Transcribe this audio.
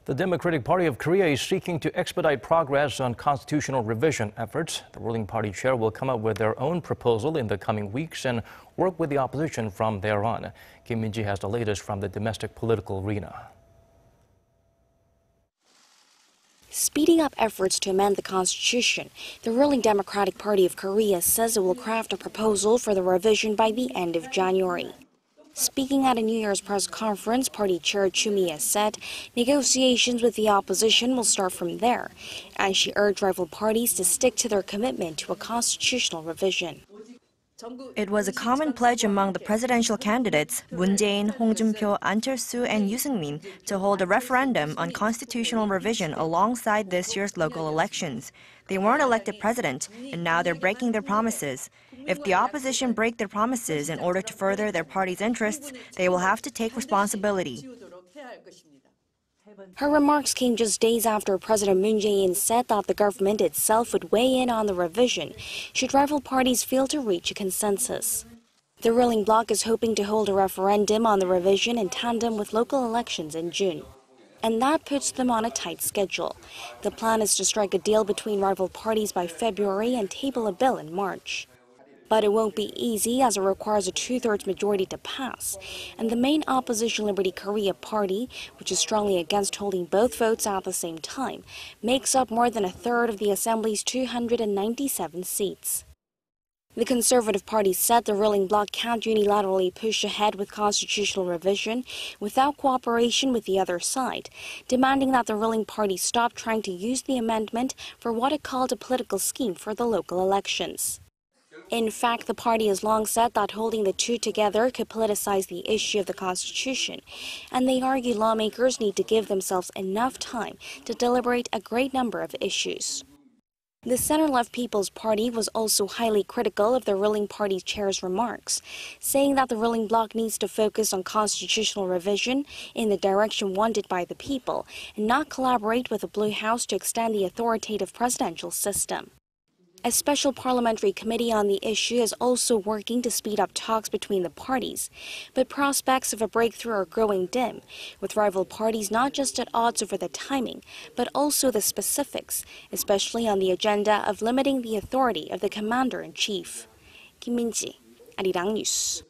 The Democratic Party of Korea is seeking to expedite progress on constitutional revision efforts. The ruling party chair will come up with their own proposal in the coming weeks and work with the opposition from there on. Kim Min-ji has the latest from the domestic political arena. Speeding up efforts to amend the constitution, the ruling Democratic Party of Korea says it will craft a proposal for the revision by the end of January. Speaking at a New Year's press conference, party chair Chu Mi-hye said negotiations with the opposition will start from there, and she urged rival parties to stick to their commitment to a constitutional revision. It was a common pledge among the presidential candidates, Moon Jae-in, Hong Joon-pyo, An Cheol-soo, and Yoo Seung-min, to hold a referendum on constitutional revision alongside this year's local elections. They weren't elected president, and now they're breaking their promises. If the opposition break their promises in order to further their party's interests, they will have to take responsibility. Her remarks came just days after President Moon Jae-in said that the government itself would weigh in on the revision should rival parties fail to reach a consensus. The ruling bloc is hoping to hold a referendum on the revision in tandem with local elections in June. And that puts them on a tight schedule. The plan is to strike a deal between rival parties by February and table a bill in March. But it won't be easy as it requires a two-thirds majority to pass. And the main opposition Liberty Korea party, which is strongly against holding both votes at the same time, makes up more than a third of the Assembly's 297 seats. The Conservative Party said the ruling bloc can't unilaterally push ahead with constitutional revision without cooperation with the other side, demanding that the ruling party stop trying to use the amendment for what it called a political scheme for the local elections. In fact, the party has long said that holding the two together could politicize the issue of the Constitution, and they argue lawmakers need to give themselves enough time to deliberate a great number of issues. The center-left People's Party was also highly critical of the ruling party chair's remarks, saying that the ruling bloc needs to focus on constitutional revision in the direction wanted by the people and not collaborate with the Blue House to extend the authoritative presidential system. A special parliamentary committee on the issue is also working to speed up talks between the parties, but prospects of a breakthrough are growing dim, with rival parties not just at odds over the timing, but also the specifics, especially on the agenda of limiting the authority of the commander-in-chief. Kim Min-ji, Arirang News.